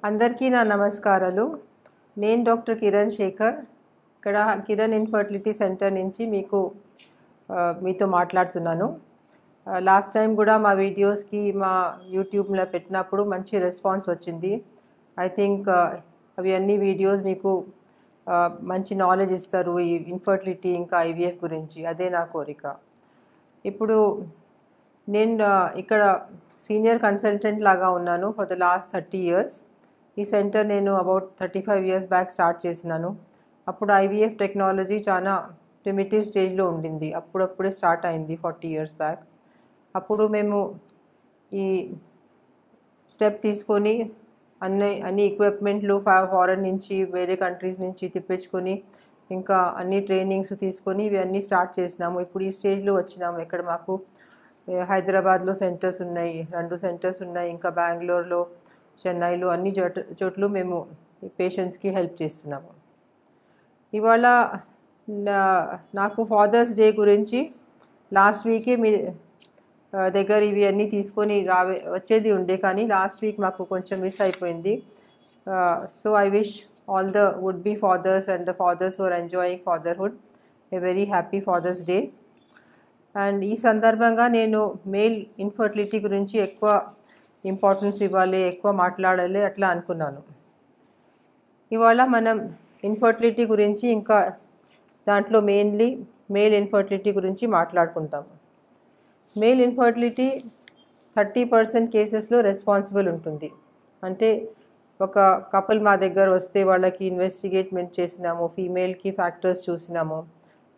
అందరికీ నా నమస్కారాలు. నేను డాక్టర్ కిరణ్ శేఖర్. ఇక్కడ కిరణ్ ఇన్ఫర్టిలిటీ సెంటర్ నుంచి మీతో మాట్లాడుతున్నాను. లాస్ట్ టైం కూడా మా వీడియోస్కి మా యూట్యూబ్లో పెట్టినప్పుడు మంచి రెస్పాన్స్ వచ్చింది. ఐ థింక్ అవి అన్ని వీడియోస్ మీకు మంచి నాలెడ్జ్ ఇస్తారు ఈ ఇన్ఫర్టిలిటీ ఇంకా ఐవీఎఫ్ గురించి. అదే నా కోరిక. ఇప్పుడు నేను ఇక్కడ సీనియర్ కన్సల్టెంట్ లాగా ఉన్నాను ఫర్ ద లాస్ట్ 30 years. ఈ సెంటర్ నేను అబౌట్ 35 years బ్యాక్ స్టార్ట్ చేసినాను. అప్పుడు ఐవీఎఫ్ టెక్నాలజీ చాలా ప్రిమిటివ్ స్టేజ్లో ఉండింది. అప్పుడప్పుడే స్టార్ట్ అయింది 40 years బ్యాక్. అప్పుడు మేము ఈ స్టెప్ తీసుకొని అన్ని ఎక్విప్మెంట్లు ఫారెన్ నుంచి వేరే కంట్రీస్ నుంచి తెప్పించుకొని ఇంకా అన్ని ట్రైనింగ్స్ తీసుకొని ఇవన్నీ స్టార్ట్ చేసినాము. ఇప్పుడు ఈ స్టేజ్లో వచ్చినాము. ఇక్కడ మాకు హైదరాబాద్లో సెంటర్స్ ఉన్నాయి, 2 సెంటర్స్ ఉన్నాయి. ఇంకా బెంగళూరులో, చెన్నైలో అన్ని చోట్ల మేము పేషెంట్స్కి హెల్ప్ చేస్తున్నాము. ఇవాళ నాకు ఫాదర్స్ డే గురించి లాస్ట్ వీకే మీ దగ్గర ఇవి అన్నీ తీసుకొని వచ్చేది ఉండే, కానీ లాస్ట్ వీక్ మాకు కొంచెం మిస్ అయిపోయింది. So I wish all the would be fathers and the fathers who are enjoying fatherhood a very happy Father's Day. And ఈ సందర్భంగా నేను మేల్ ఇన్ఫర్టిలిటీ గురించి ఎక్కువ ఇంపార్టెన్స్ ఇవ్వాలి, ఎక్కువ మాట్లాడాలి అట్లా అనుకున్నాను. ఇవాళ మనం ఇన్ఫర్టిలిటీ గురించి ఇంకా దాంట్లో మెయిన్లీ మేల్ ఇన్ఫర్టిలిటీ గురించి మాట్లాడుకుంటాము. మేల్ ఇన్ఫర్టిలిటీ 30% కేసెస్లో రెస్పాన్సిబుల్ ఉంటుంది. అంటే ఒక కపుల్ మా దగ్గర వస్తే వాళ్ళకి ఇన్వెస్టిగేట్మెంట్ చేసినాము, ఫీమేల్కి ఫ్యాక్టర్స్ చూసినాము,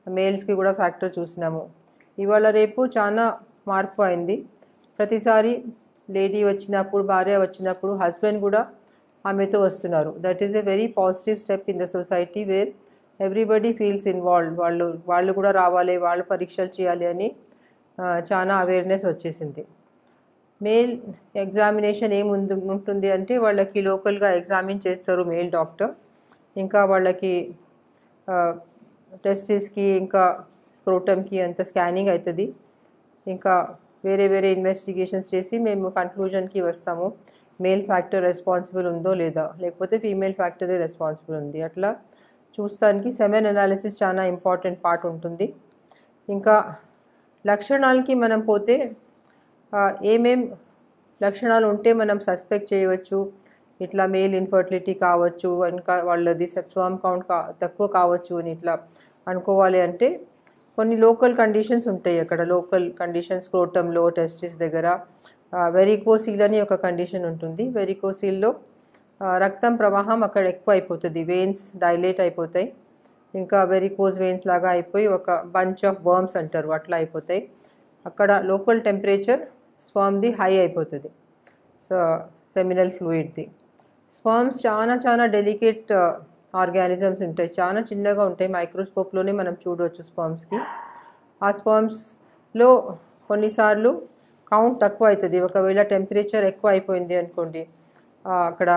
మేల్స్కి కూడా ఫ్యాక్టర్ చూసినాము. ఇవాళ రేపు చాలా మార్పు అయింది. ప్రతిసారి లేడీ వచ్చినప్పుడు, భార్య వచ్చినప్పుడు హస్బెండ్ కూడా ఆమెతో వస్తున్నారు. That is a very positive step in the society where everybody feels involved. వాళ్ళు కూడా రావాలి, వాళ్ళు పరీక్షలు చేయాలి అని చాలా అవేర్నెస్ వచ్చేసింది. మేల్ ఎగ్జామినేషన్ ఉంటుంది అంటే వాళ్ళకి లోకల్గా ఎగ్జామిన్ చేస్తారు మేల్ డాక్టర్. ఇంకా వాళ్ళకి టెస్టిస్కి ఇంకా స్క్రోటమ్కి అంత స్కానింగ్ అవుతుంది. ఇంకా వేరే వేరే ఇన్వెస్టిగేషన్స్ చేసి మేము కన్క్లూజన్కి వస్తాము మేల్ ఫ్యాక్టర్ రెస్పాన్సిబుల్ ఉందో లేదా, లేకపోతే ఫీమేల్ ఫ్యాక్టరే రెస్పాన్సిబుల్ ఉంది. అట్లా చూస్తానికి సెమెన్ అనాలిసిస్ చాలా ఇంపార్టెంట్ పార్ట్ ఉంటుంది. ఇంకా లక్షణాలకి మనం పోతే ఏమేం లక్షణాలు ఉంటే మనం సస్పెక్ట్ చేయవచ్చు ఇట్లా మేల్ ఇన్ఫర్టిలిటీ కావచ్చు, ఇంకా వాళ్ళది స్పెర్మ్ కౌంట్ తక్కువ కావచ్చు అని ఇట్లా అనుకోవాలి అంటే కొన్ని లోకల్ కండిషన్స్ ఉంటాయి. అక్కడ లోకల్ కండిషన్స్ స్క్రోటంలో, టెస్టిస్ దగ్గర వెరికోసీల్ అని ఒక కండిషన్ ఉంటుంది. వెరికోసీల్లో రక్తం ప్రవాహం అక్కడ ఎక్కువ అయిపోతుంది, వెయిన్స్ డైలేట్ అయిపోతాయి. ఇంకా వెరికోజ్ వెయిన్స్ లాగా అయిపోయి ఒక బంచ్ ఆఫ్ వర్మ్స్ అంటారు అట్లా అయిపోతాయి. అక్కడ లోకల్ టెంపరేచర్ స్పర్మ్ది హై అయిపోతుంది, సో సెమినల్ ఫ్లూయిడ్ది. స్పర్మ్స్ చాలా చాలా డెలికేట్ ఆర్గానిజమ్స్ ఉంటాయి, చాలా చిన్నగా ఉంటాయి. మైక్రోస్కోప్లోనే మనం చూడవచ్చు స్పర్మ్స్కి. ఆ స్పర్మ్స్లో కొన్నిసార్లు కౌంట్ తక్కువ అవుతుంది. ఒకవేళ టెంపరేచర్ ఎక్కువ అయిపోయింది అనుకోండి, అక్కడ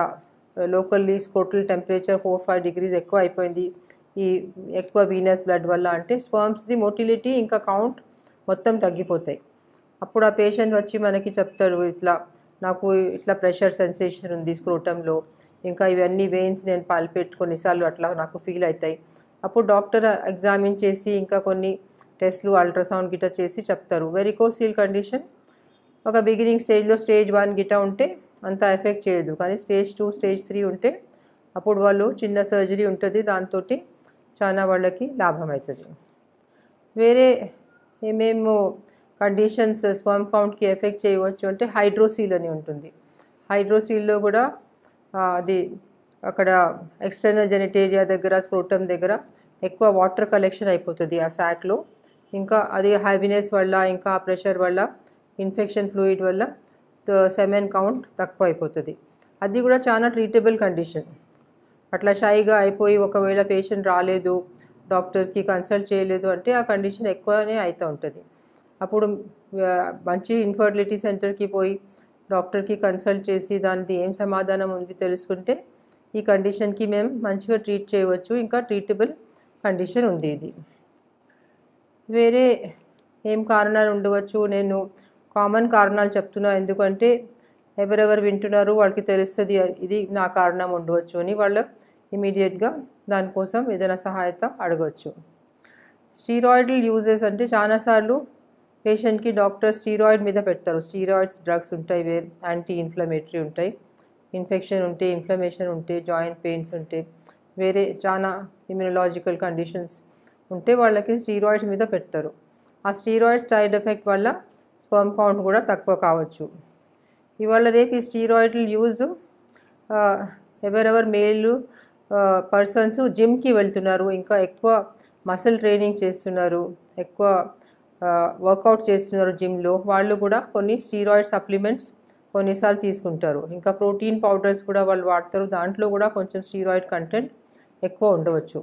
లోకల్లీ స్కోటల్ టెంపరేచర్ 4-5 degrees ఎక్కువ అయిపోయింది ఈ ఎక్కువ వీనస్ బ్లడ్ వల్ల అంటే స్పర్మ్స్ది మోటిలిటీ ఇంకా కౌంట్ మొత్తం తగ్గిపోతాయి. అప్పుడు ఆ పేషెంట్ వచ్చి మనకి చెప్తాడు, నాకు ఇట్లా ప్రెషర్ సెన్సేషన్ ఉంది స్క్రోటంలో, ఇంకా ఇవన్నీ వెయిన్స్ నేను పాల్పేట్ కొన్నిసార్లు అట్లా నాకు ఫీల్ అవుతాయి. అప్పుడు డాక్టర్ ఎగ్జామిన్ చేసి ఇంకా కొన్ని టెస్ట్లు అల్ట్రాసౌండ్ గిట్ట చేసి చెప్తారు. వెరికోసీల్ కండిషన్ ఒక బిగినింగ్ స్టేజ్లో స్టేజ్ 1 గిట్ట ఉంటే అంత ఎఫెక్ట్ చేయదు, కానీ స్టేజ్ 2, స్టేజ్ 3 ఉంటే అప్పుడు వాళ్ళు చిన్న సర్జరీ ఉంటుంది, దాంతో చాలా వాళ్ళకి లాభం అవుతుంది. వేరే ఏమేమో కండిషన్స్ స్పర్మ్ కౌంట్కి ఎఫెక్ట్ చేయవచ్చు అంటే హైడ్రోసీల్ అని ఉంటుంది. హైడ్రోసీల్లో కూడా అది అక్కడ ఎక్స్టర్నల్ జెనిటేరియా దగ్గర, స్క్రోటమ్ దగ్గర ఎక్కువ వాటర్ కలెక్షన్ అయిపోతుంది ఆ శాక్లో. ఇంకా అది హెవీనెస్ వల్ల, ఇంకా ప్రెషర్ వల్ల, ఇన్ఫెక్షన్ ఫ్లూయిడ్ వల్ల సెమెన్ కౌంట్ తక్కువ అయిపోతుంది. అది కూడా చాలా ట్రీటబుల్ కండిషన్. అట్లా షైగా అయిపోయి ఒకవేళ పేషెంట్ రాలేదు, డాక్టర్కి కన్సల్ట్ చేయలేదు అంటే ఆ కండిషన్ ఎక్కువనే అవుతూ ఉంటుంది. అప్పుడు మంచి ఇన్ఫర్టిలిటీ సెంటర్కి పోయి డాక్టర్కి కన్సల్ట్ చేసి దానికి ఏం సమాధానం ఉంది తెలుసుకుంటే ఈ కండిషన్కి మేము మంచిగా ట్రీట్ చేయవచ్చు. ఇంకా ట్రీటబుల్ కండిషన్ ఉంది ఇది. వేరే ఏం కారణాలు ఉండవచ్చు, నేను కామన్ కారణాలు చెప్తున్నా ఎందుకంటే ఎవరెవరు వింటున్నారు వాళ్ళకి తెలుస్తుంది ఇది నా కారణం ఉండవచ్చు అని వాళ్ళు ఇమీడియట్గా దానికోసం ఏదైనా సహాయత అడగవచ్చు. స్టీరాయిడల్ యూజెస్ అంటే చాలాసార్లు పేషెంట్కి డాక్టర్ స్టీరాయిడ్ మీద పెడతారు. స్టీరాయిడ్స్ డ్రగ్స్ ఉంటాయి, యాంటీ ఇన్ఫ్లమేటరీ ఉంటాయి. ఇన్ఫెక్షన్ ఉంటే, ఇన్ఫ్లమేషన్ ఉంటే, జాయింట్ పెయిన్స్ ఉంటే, వేరే చాలా ఇమ్యూనలాజికల్ కండిషన్స్ ఉంటే వాళ్ళకి స్టీరాయిడ్స్ మీద పెడతారు. ఆ స్టీరాయిడ్స్ సైడ్ ఎఫెక్ట్ వల్ల స్పర్మ్ కౌంట్ కూడా తక్కువ కావచ్చు. ఇవాళ రేపు ఈ స్టీరాయిడల్ యూజ్ ఎవరెవరు మేలు పర్సన్స్ జిమ్కి వెళ్తున్నారు, ఇంకా ఎక్కువ మసిల్ ట్రైనింగ్ చేస్తున్నారు, ఎక్కువ వర్కౌట్ చేస్తున్నారు జిమ్లో, వాళ్ళు కూడా కొన్ని స్టీరాయిడ్ సప్లిమెంట్స్ కొన్నిసార్లు తీసుకుంటారు. ఇంకా ప్రోటీన్ పౌడర్స్ కూడా వాళ్ళు వాడతారు, దాంట్లో కూడా కొంచెం స్టీరాయిడ్ కంటెంట్ ఎక్కువ ఉండవచ్చు.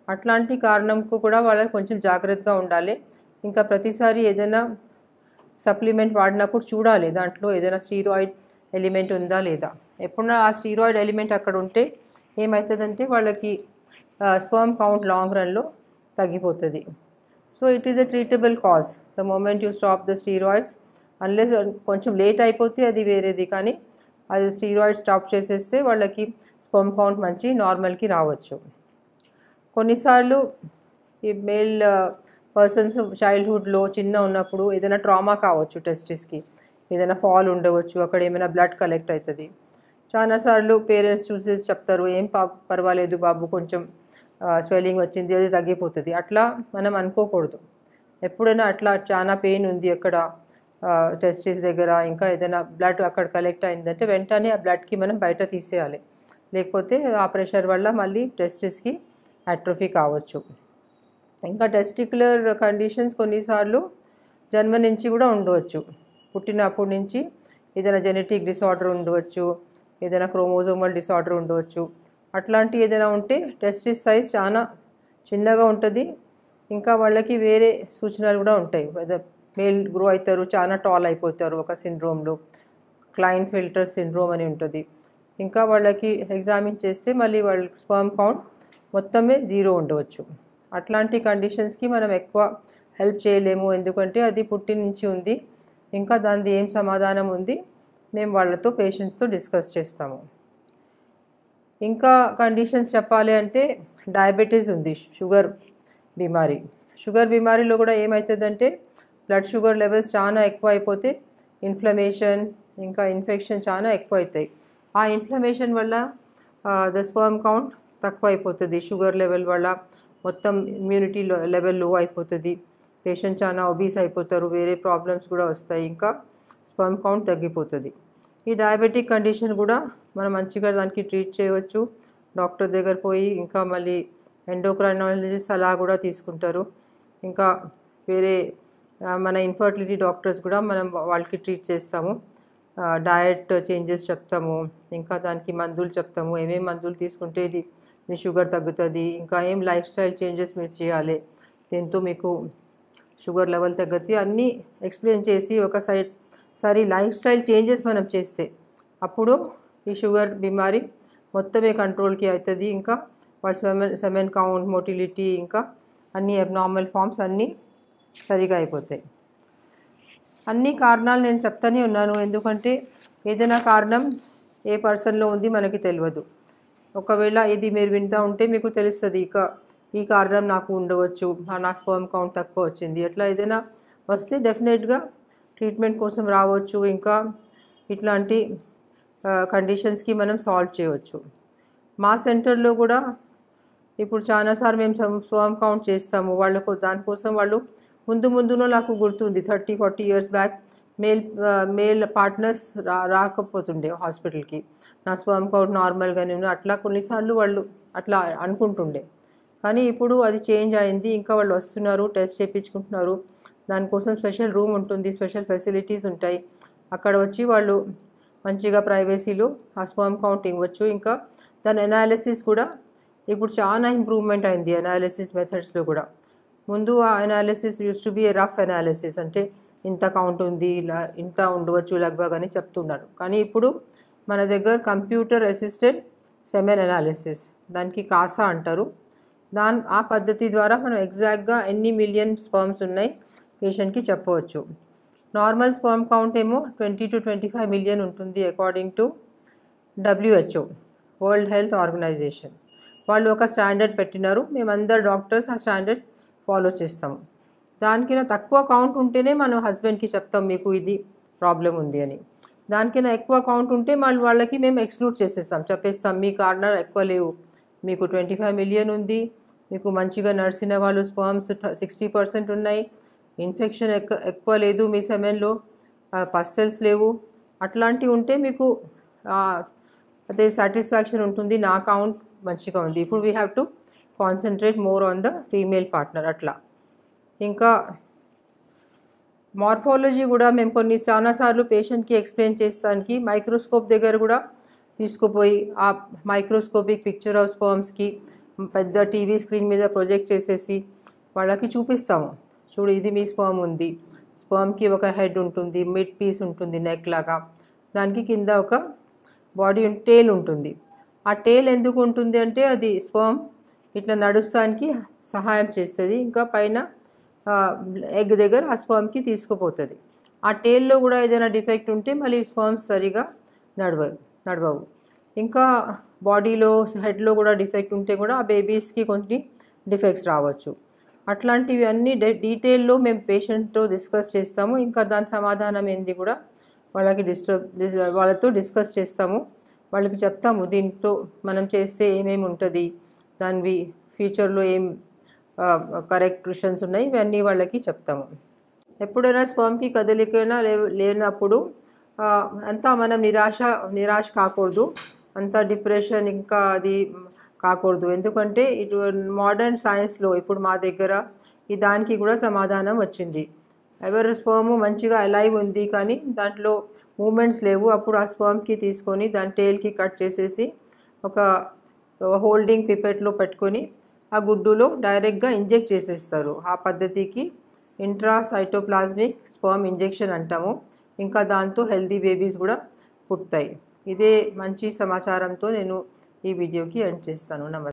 అట్లాంటి కారణంకు కూడా వాళ్ళకి కొంచెం జాగ్రత్తగా ఉండాలి. ఇంకా ప్రతిసారి ఏదైనా సప్లిమెంట్ వాడినప్పుడు చూడాలి దాంట్లో ఏదైనా స్టీరాయిడ్ ఎలిమెంట్ ఉందా లేదా. ఎప్పుడన్నా ఆ స్టీరాయిడ్ ఎలిమెంట్ అక్కడ ఉంటే ఏమవుతుందంటే వాళ్ళకి స్పర్మ్ కౌంట్ లాంగ్ రన్లో తగ్గిపోతుంది. So it is a treatable cause the moment you stop the steroids. Unless కొంచెం లేట్ అయిపోతే అది వేరేది, కానీ అది స్టీరాయిడ్ స్టాప్ చేసేస్తే వాళ్ళకి స్పర్మ్ కౌంట్ మంచి నార్మల్కి రావచ్చు. కొన్నిసార్లు ఈ మేల్ పర్సన్స్ చైల్డ్హుడ్లో చిన్న ఉన్నప్పుడు ఏదైనా ట్రామా కావచ్చు, టెస్టిస్కి ఏదైనా ఫాల్ ఉండవచ్చు, అక్కడ ఏమైనా బ్లడ్ కలెక్ట్ అవుతుంది. చాలాసార్లు పేరెంట్స్ చూసేసి చెప్తారు, ఏం పర్వాలేదు బాబు, కొంచెం స్వెల్లింగ్ వచ్చింది, అది తగ్గిపోతుంది. అట్లా మనం అనుకోకూడదు. ఎప్పుడైనా అట్లా చాలా పెయిన్ ఉంది అక్కడ టెస్టిస్ దగ్గర, ఇంకా ఏదైనా బ్లడ్ అక్కడ కలెక్ట్ అయిందంటే వెంటనే ఆ బ్లడ్కి మనం బయట తీసేయాలి. లేకపోతే ఆ ప్రెషర్ వల్ల మళ్ళీ టెస్టిస్కి అట్రోఫీ కావచ్చు. ఇంకా టెస్టిక్యులర్ కండిషన్స్ కొన్నిసార్లు జన్మ నుంచి కూడా ఉండవచ్చు. పుట్టినప్పటి నుంచి ఏదైనా జెనెటిక్ డిసార్డర్ ఉండవచ్చు, ఏదైనా క్రోమోజోమల్ డిసార్డర్ ఉండవచ్చు. అట్లాంటి ఏదైనా ఉంటే టెస్టిస్ సైజ్ చాలా చిన్నగా ఉంటుంది. ఇంకా వాళ్ళకి వేరే సూచనలు కూడా ఉంటాయి. మేల్ గ్రో అవుతారు, చాలా టాల్ అయిపోతారు ఒక సిండ్రోమ్లో, క్లైన్ఫెల్టర్ సిండ్రోమ్ అని ఉంటుంది. ఇంకా వాళ్ళకి ఎగ్జామిన్ చేస్తే మళ్ళీ వాళ్ళ స్పర్మ్ కౌంట్ మొత్తమే 0 ఉండవచ్చు. అట్లాంటి కండిషన్స్కి మనం ఎక్కువ హెల్ప్ చేయలేము, ఎందుకంటే అది పుట్టి నుంచి ఉంది. ఇంకా దానిది ఏం సమాధానం ఉంది మేము వాళ్ళతో పేషెంట్స్తో డిస్కస్ చేస్తాము. ఇంకా కండిషన్స్ చెప్పాలి అంటే డయాబెటీస్ ఉంది, షుగర్ బీమారీ. షుగర్ బీమారీలో కూడా ఏమవుతుందంటే బ్లడ్ షుగర్ లెవెల్స్ చాలా ఎక్కువ అయిపోతే ఇన్ఫ్లమేషన్ ఇంకా ఇన్ఫెక్షన్ చాలా ఎక్కువ అవుతాయి. ఆ ఇన్ఫ్లమేషన్ వల్ల ద స్పర్మ్ కౌంట్ తక్కువ అయిపోతుంది. షుగర్ లెవెల్ వల్ల మొత్తం ఇమ్యూనిటీ లెవెల్ లో అయిపోతుంది. పేషెంట్ చాలా ఒబీస్ అయిపోతారు, వేరే ప్రాబ్లమ్స్ కూడా వస్తాయి, ఇంకా స్పర్మ్ కౌంట్ తగ్గిపోతుంది. ఈ డయాబెటిక్ కండిషన్ కూడా మనం మంచిగా దానికి ట్రీట్ చేయవచ్చు డాక్టర్ దగ్గర పోయి. ఇంకా మళ్ళీ ఎండోక్రైనాలజిస్ట్ అలా కూడా తీసుకుంటారు. ఇంకా వేరే మన ఇన్ఫర్టిలిటీ డాక్టర్స్ కూడా మనం వాళ్ళకి ట్రీట్ చేస్తాము. డయట్ చేంజెస్ చెప్తాము, ఇంకా దానికి మందులు చెప్తాము, ఏమేమి మందులు తీసుకుంటే ఇది మీ షుగర్ తగ్గుతుంది, ఇంకా ఏం లైఫ్ స్టైల్ చేంజెస్ మీరు చేయాలి దీంతో మీకు షుగర్ లెవెల్ తగ్గుతుంది అన్నీ ఎక్స్ప్లెయిన్ చేసి ఒకసారి లైఫ్ స్టైల్ చేంజెస్ మనం చేస్తే అప్పుడు ఈ షుగర్ బీమారీ మొత్తమే కంట్రోల్కి అవుతుంది. ఇంకా వాళ్ళ సెమెన్ కౌంట్, మోటిలిటీ, ఇంకా అన్ని అబ్నార్మల్ ఫామ్స్ అన్నీ సరిగా అయిపోతాయి. అన్ని కారణాలు నేను చెప్తానే ఉన్నాను, ఎందుకంటే ఏదైనా కారణం ఏ పర్సన్లో ఉంది మనకి తెలియదు. ఒకవేళ ఇది మీరు వింటూ ఉంటే మీకు తెలుస్తుంది, ఇక ఈ కారణం నాకు ఉండవచ్చు, నా స్పర్మ్ కౌంట్ తక్కువ వచ్చింది, ఎట్లా ఏదైనా వస్తే డెఫినెట్గా ట్రీట్మెంట్ కోసం రావచ్చు. ఇంకా ఇట్లాంటి కండిషన్స్కి మనం సాల్వ్ చేయవచ్చు. మా సెంటర్లో కూడా ఇప్పుడు చాలాసార్లు మేము స్పర్మ్ కౌంట్ చేస్తాము వాళ్ళకు. దానికోసం వాళ్ళు ముందులో నాకు గుర్తుంది 30-40 ఇయర్స్ బ్యాక్ మేల్ పార్ట్నర్స్ రాకపోతుండే హాస్పిటల్కి, నా స్పర్మ్ కౌంట్ నార్మల్గానే ఉన్నా అట్లా కొన్నిసార్లు వాళ్ళు అట్లా అనుకుంటుండే. కానీ ఇప్పుడు అది చేంజ్ అయింది, ఇంకా వాళ్ళు వస్తున్నారు, టెస్ట్ చేయించుకుంటున్నారు. దానికోసం స్పెషల్ రూమ్ ఉంటుంది, స్పెషల్ ఫెసిలిటీస్ ఉంటాయి. అక్కడ వచ్చి వాళ్ళు మంచిగా ప్రైవసీలో ఆ స్పర్మ్ కౌంట్ ఇవ్వచ్చు. ఇంకా దాని అనాలిసిస్ కూడా ఇప్పుడు చాలా ఇంప్రూవ్మెంట్ అయింది అనాలిసిస్ మెథడ్స్లో కూడా. ముందు ఆ analysis use to be A rough analysis, అంటే ఇంత కౌంట్ ఉంది, ఇలా ఇంత ఉండవచ్చు లగ్భగ్ అని చెప్తున్నారు. కానీ ఇప్పుడు మన దగ్గర కంప్యూటర్ అసిస్టెడ్ సెమెన్ అనాలిసిస్, దానికి కాసా అంటారు, ఆ పద్ధతి ద్వారా మనం ఎగ్జాక్ట్గా ఎన్ని మిలియన్ స్పర్మ్స్ ఉన్నాయి పేషెంట్కి చెప్పవచ్చు. నార్మల్ స్పర్మ్ కౌంట్ ఏమో 20 to 25 మిలియన్ ఉంటుంది according to WHO, world health organisation. వాళ్ళు ఒక స్టాండర్డ్ పెట్టినారు, మేమందరు డాక్టర్స్ ఆ స్టాండర్డ్ ఫాలో చేస్తాము. దానికైనా తక్కువ కౌంట్ ఉంటేనే మనం హస్బెండ్కి చెప్తాం మీకు ఇది ప్రాబ్లం ఉంది అని. దానికైనా ఎక్కువ కౌంట్ ఉంటే వాళ్ళకి మేము ఎక్స్క్లూడ్ చేసేస్తాం, చెప్పేస్తాం మీ కార్నర్ ఎక్కువ లేవు, మీకు 25 మిలియన్ ఉంది, మీకు మంచిగా నడిచిన వాళ్ళు స్పర్మ్స్ 60% ఉన్నాయి, ఇన్ఫెక్షన్ ఎక్కువ లేదు, మీ సెమెన్లో పస్సెల్స్ లేవు, అట్లాంటివి ఉంటే మీకు అదే సాటిస్ఫాక్షన్ ఉంటుంది, నా కౌంట్ మంచిగా ఉంది, ఇప్పుడు we have to concentrate more on the female partner అట్లా. ఇంకా మార్ఫాలజీ కూడా మేము చాలాసార్లు పేషెంట్కి ఎక్స్ప్లెయిన్ చేస్తానికి మైక్రోస్కోప్ దగ్గర కూడా తీసుకుపోయి ఆ మైక్రోస్కోపిక్ పిక్చర్ ఆఫ్ స్పర్మ్స్కి పెద్ద టీవీ స్క్రీన్ మీద ప్రొజెక్ట్ చేసేసి వాళ్ళకి చూపిస్తాము, చూడు ఇది మీ స్పర్మ్ ఉంది, స్పర్మ్కి ఒక హెడ్ ఉంటుంది, మిడ్ పీస్ ఉంటుంది నెక్ లాగా, దానికి కింద ఒక బాడీ టేల్ ఉంటుంది. ఆ టేల్ ఎందుకు ఉంటుంది అంటే అది స్పర్మ్ ఇట్లా నడుస్తానికి సహాయం చేస్తుంది, ఇంకా పైన ఎగ్ దగ్గర ఆ స్పర్మ్కి తీసుకుపోతుంది. ఆ టేల్లో కూడా ఏదైనా డిఫెక్ట్ ఉంటే మళ్ళీ స్పర్మ్స్ సరిగా నడవవు. ఇంకా బాడీలో హెడ్లో కూడా డిఫెక్ట్ ఉంటే కూడా ఆ బేబీస్కి కొన్ని డిఫెక్ట్స్ రావచ్చు. అట్లాంటివి అన్నీ డీటెయిల్లో మేము పేషెంట్తో డిస్కస్ చేస్తాము. ఇంకా దాని సమాధానం ఏంది కూడా వాళ్ళతో డిస్కస్ చేస్తాము, వాళ్ళకి చెప్తాము దీంట్లో మనం చేస్తే ఏమేమి ఉంటుంది, దానివి ఫ్యూచర్లో ఏం కరెక్షన్స్ ఉన్నాయి, ఇవన్నీ వాళ్ళకి చెప్తాము. ఎప్పుడైనా స్పర్మ్కి కదలికైనా లేనప్పుడు అంతా మనం నిరాశ కాకూడదు, అంతా డిప్రెషన్ ఇంకా అది కాకూడదు. ఎందుకంటే ఇటు మోడర్న్ సైన్స్లో ఇప్పుడు మా దగ్గర ఈ దానికి కూడా సమాధానం వచ్చింది. ఎవరి స్పర్మ్ మంచిగా అలైవ్ ఉంది కానీ దాంట్లో మూమెంట్స్ లేవు, అప్పుడు ఆ స్పర్మ్కి తీసుకొని దాని టేల్కి కట్ చేసేసి ఒక హోల్డింగ్ పిపెట్లో పెట్టుకొని ఆ గుడ్డులో డైరెక్ట్గా ఇంజెక్ట్ చేసేస్తారు. ఆ పద్ధతికి ఇంట్రాసైటోప్లాస్మిక్ స్పర్మ్ ఇంజెక్షన్ అంటాము. ఇంకా దాంతో హెల్దీ బేబీస్ కూడా పుడతాయి. ఇదే మంచి సమాచారంతో నేను ఈ వీడియోకి ఎండ్ చేస్తాను. నమస్తే.